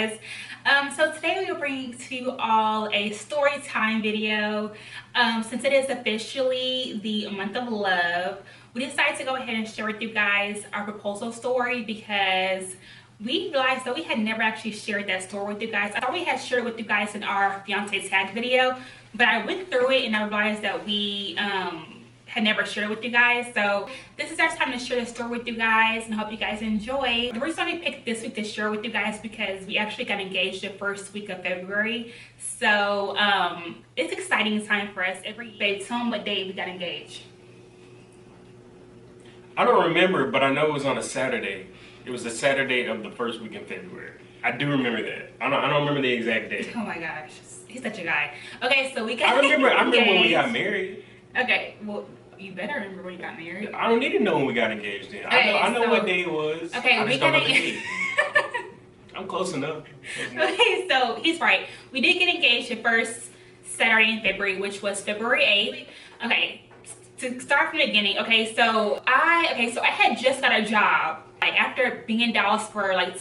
guys. So today we are bringing to you all a story time video. Since it is officially the month of love, we decided to go ahead and share with you guys our proposal story because we realized that we had never actually shared that story with you guys. I thought we had shared it with you guys in our fiance tag video, but I went through it and I realized that we had never shared it with you guys. So this is our time to share the story with you guys and hope you guys enjoy. The reason we picked this week to share with you guys because we actually got engaged the first week of February. So it's exciting time for us. Babe, tell them what day we got engaged. I don't remember, but I know it was on a Saturday. It was the Saturday of the first week in February. I do remember that. I don't remember the exact date. Oh my gosh, he's such a guy. Okay, so we got I remember when we got married. Okay, well, you better remember when you got married. I don't need to know when we got engaged then. Okay, I know what day it was. Okay, we got engaged. I'm close enough. Okay, so he's right. We did get engaged the first Saturday in February, which was February 8th. Okay, to start from the beginning. Okay, so I had just got a job. Like after being in Dallas for like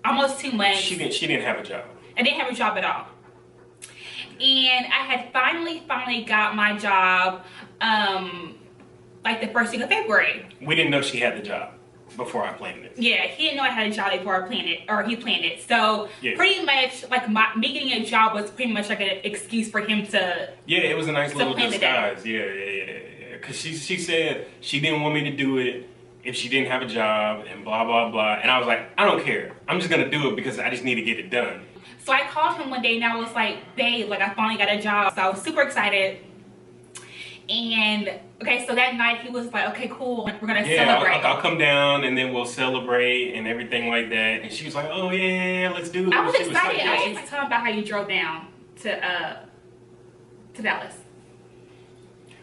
almost 2 months. She didn't have a job. I didn't have a job at all. And I had finally got my job like the first week of February. We didn't know she had the job before I planned it. Yeah, he didn't know I had a job before I planned it, or he planned it. So yeah. Pretty much like me getting a job was pretty much like an excuse for him to. Yeah, it was a nice little disguise. Yeah. Because she said she didn't want me to do it if she didn't have a job and blah blah blah, and I was like, I don't care. I'm just gonna do it because I just need to get it done. So I called him one day and I was like, babe, like I finally got a job. So I was super excited. And okay, so that night he was like, okay, cool, we're gonna celebrate. I'll come down and then we'll celebrate and everything like that. And she was like, oh yeah, let's do it. I was excited. I was telling about how you drove down to Dallas.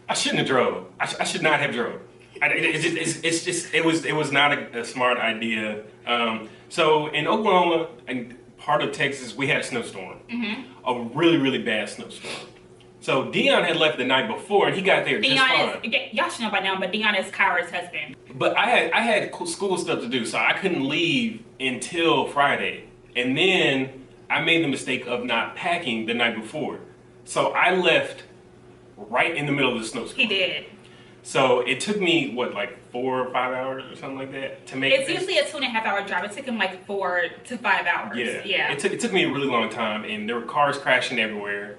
I shouldn't have drove. I should not have drove. It was not a smart idea. So in Oklahoma and part of Texas, we had a snowstorm. A really, really bad snowstorm. So Dion had left the night before, and he got there just fine. Y'all should know by now, but Dion is Kyra's husband. But I had school stuff to do, so I couldn't leave until Friday. And then I made the mistake of not packing the night before. So I left right in the middle of the snowstorm. He did. So it took me, what, like 4 or 5 hours or something like that to make it. It's usually a 2.5-hour drive. It took him like 4 to 5 hours. Yeah. It took me a really long time, and there were cars crashing everywhere.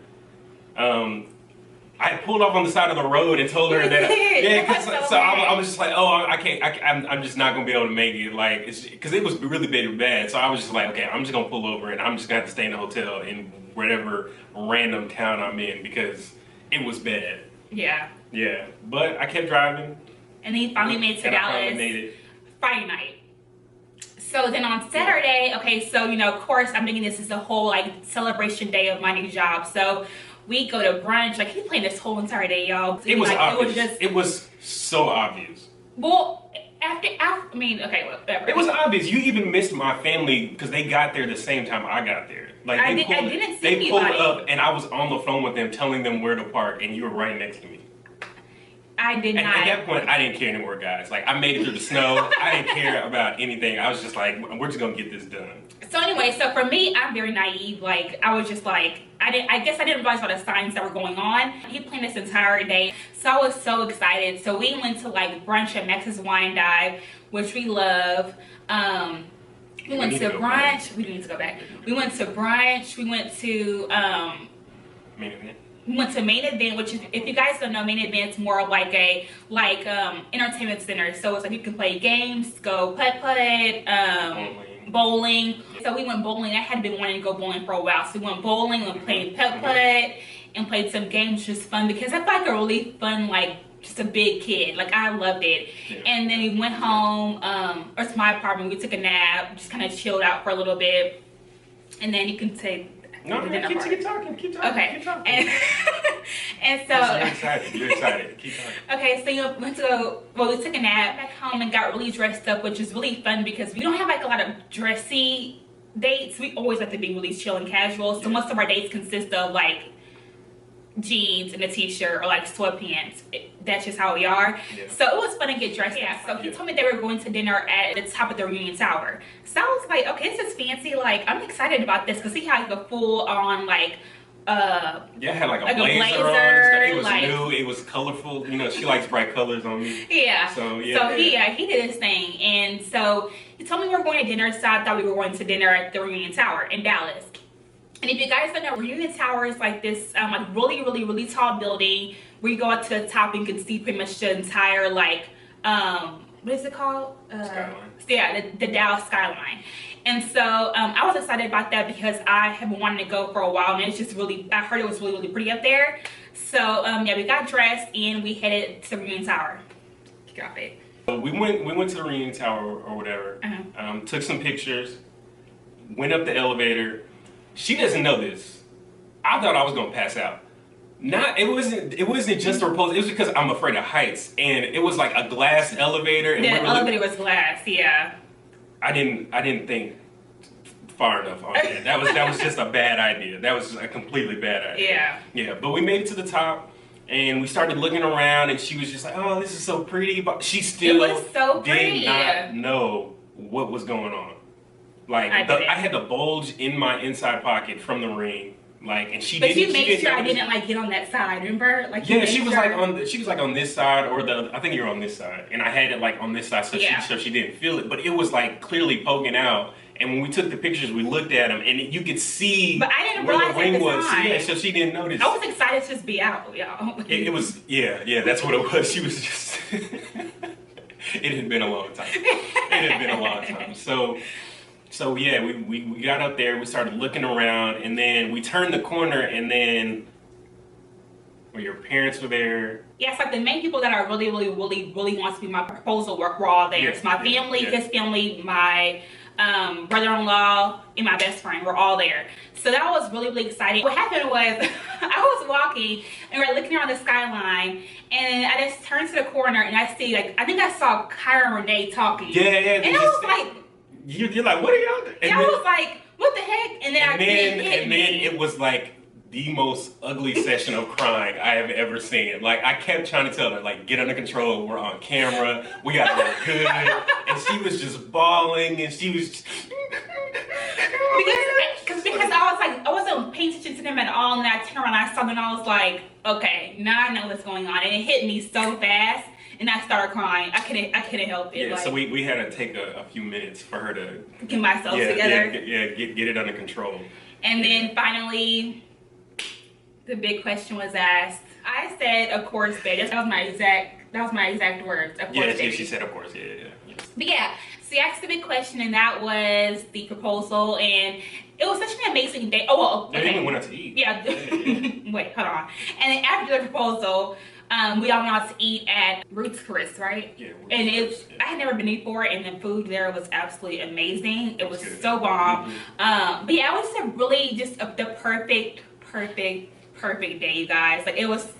I pulled off on the side of the road and told her that. I was just like, oh, I can't. I'm just not gonna be able to make it. Like, because it was really bad. So I was just like, okay, I'm just gonna pull over and I'm just gonna have to stay in a hotel in whatever random town I'm in because it was bad. Yeah. Yeah, but I kept driving. And he finally made it to Dallas Friday night. So then on Saturday, okay, so of course I'm thinking this is a whole like celebration day of my new job. So we go to brunch. Like he planned this whole entire day, y'all. It was obvious. It was so obvious. Well, I mean, okay, whatever. It was obvious. You even missed my family because they got there the same time I got there. Like I didn't see They pulled up and I was on the phone with them telling them where to park, and you were right next to me. I did not. At that point, I didn't care anymore, guys. Like, I made it through the snow. I didn't care about anything. I was just like, we're just gonna get this done. So anyway, so for me, I'm very naive. Like, I was just like, I guess I didn't realize all the signs that were going on. He planned this entire day, so I was so excited. So we went to like brunch at Max's Wine Dive, which we love. We went to brunch. We need to go back. We went to brunch. We went to Main Event. We went to Main Event, which is, if you guys don't know, Main Event's more like a entertainment center. So it's like you can play games, go putt-putt, bowling. So we went bowling. I had been wanting to go bowling for a while. So we went bowling and played putt-putt and played some games, just fun because I felt like a really fun, like just a big kid. Like I loved it. Yeah. And then we went home, or to my apartment. We took a nap, just kind of chilled out for a little bit. And then you can say, no, keep talking. Okay. Keep talking. And so you're excited. Keep talking. Okay, so we took a nap back home and got really dressed up, which is really fun because we don't have like a lot of dressy dates. We always like to be really chill and casual. So most of our dates consist of like jeans and a t-shirt or like sweatpants. that's just how we are. Yeah. So it was fun to get dressed. Yeah. So he told me they were going to dinner at the top of the reunion tower. So I was like, okay, this is fancy. Like, I'm excited about this because he had like a full on like yeah, it had like a blazer on. It was like, new. It was colorful. You know, she likes bright colors on me. Yeah. So yeah. So he did his thing, and so he told me we were going to dinner. So I thought we were going to dinner at the reunion tower in Dallas. And if you guys don't know, reunion tower is like this like really tall building where you go up to the top and you can see pretty much the entire like what is it called? Skyline. Yeah, the Dallas skyline. And so I was excited about that because I have been wanting to go for a while, and it's just really, I heard it was really pretty up there. So yeah, we got dressed and we headed to the reunion tower. Drop it. So we went to the reunion tower or whatever. Took some pictures. Went up the elevator. She doesn't know this. I thought I was gonna pass out. It wasn't just a proposal. It was because I'm afraid of heights, and it was like a glass elevator. And the elevator was glass. Yeah. I didn't think far enough on that. That was just a bad idea. That was a completely bad idea. Yeah. Yeah. But we made it to the top, and we started looking around, and she was just like, "Oh, this is so pretty," but she still did not know what was going on. Like I had the bulge in my inside pocket from the ring. Like, and she but didn't. But you made sure I didn't like get on that side. Remember? Like yeah, she was like on this side, or I think you were on this side, and I had it like on this side, so she didn't feel it. But it was like clearly poking out. And when we took the pictures, we looked at them, and you could see but I didn't where realize the ring was. Time. Yeah, so she didn't notice. I was excited to just be out, y'all. It was that's what it was. She was just. It had been a long time. It had been a long time. So yeah, we got up there, we started looking around, and then we turned the corner, and then your parents were there. Yeah, it's like the main people that I really wants to be my proposal work were all there. Yeah, it's my family, his family, my brother-in-law, and my best friend were all there. So that was really exciting. What happened was I was walking and we were looking around the skyline, and I just turned to the corner and I see I think I saw Kyra and Renee talking. Yeah. And I was like, you're like, what are y'all doing? And I was like, what the heck? And then it was like the most ugly session of crying I have ever seen. Like, I kept trying to tell her, like, get under control. We're on camera. We got to look good. And she was just bawling, and she was just... because I was like, I wasn't paying attention to them at all, and then I turned around and I saw them, and I was like, okay, now I know what's going on. And it hit me so fast. And I started crying. I couldn't help it. Yeah, so we had to take a few minutes for her to get myself together. Get it under control. And then finally, the big question was asked. I said, "Of course, baby." That was my exact words. Of course, baby. She said, "Of course." Yeah. But yeah, so you asked the big question, and that was the proposal, and it was such an amazing day. Oh well, okay. They even went out to eat. Yeah. Wait, hold on. And then after the proposal. We all went out to eat at treacherous, right? Yeah. And I had never been before, and the food there was absolutely amazing. It was so bomb. But yeah, it was just the perfect day, you guys. Like, it was.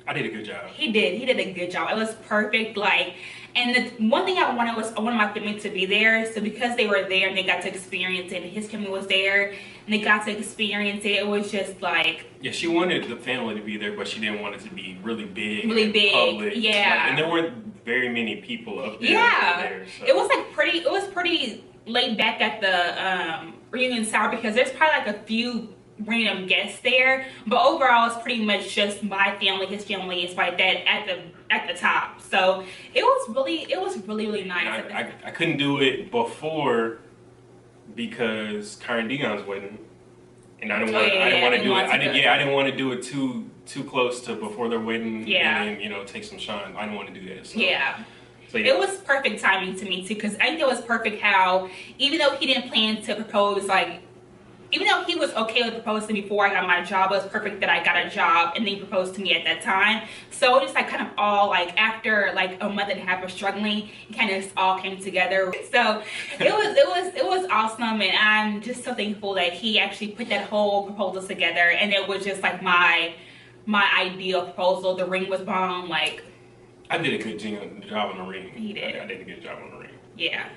I did a good job. He did a good job. It was perfect. Like, and the one thing I wanted my family to be there. So because they were there and they got to experience it, and his family was there and they got to experience it, it was just like. Yeah, she wanted the family to be there, but she didn't want it to be really big. Really big. Public. Yeah. Like, and there weren't very many people up there. Yeah. There, so. It was pretty laid back at the reunion tower because there's probably like a few random guests there, but overall it's pretty much just my family, his family, is like that at the top. So it was really nice. I couldn't do it before because Kyra and Dion's wedding, and I didn't want to do it too close to before their wedding. Yeah. And then, take some shine. I didn't want to do that. So. Yeah. So, yeah. It was perfect timing to me too, because I think it was perfect how, even though he didn't plan to propose, even though he was okay with proposing before I got my job, it was perfect that I got a job and then he proposed to me at that time. So it just kind of all after a month and a half of struggling, it kind of just all came together. So it was awesome, and I'm just so thankful that he actually put that whole proposal together, and it was just my ideal proposal. The ring was bomb. I did a good job on the ring. He did. I did a good job on the ring. Yeah.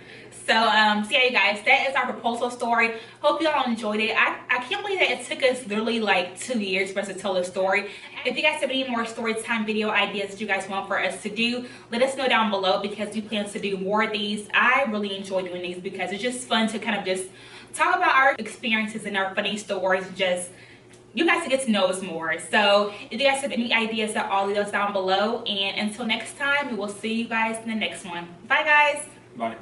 So yeah, you guys, that is our proposal story. Hope y'all enjoyed it. I can't believe that it took us literally like 2 years for us to tell the story. If you guys have any more story time video ideas that you guys want for us to do, let us know down below, because we plan to do more of these. I really enjoy doing these because it's just fun to kind of just talk about our experiences and our funny stories, just you guys to get to know us more. So if you guys have any ideas at all, leave those down below. And until next time, we will see you guys in the next one. Bye guys. Bye.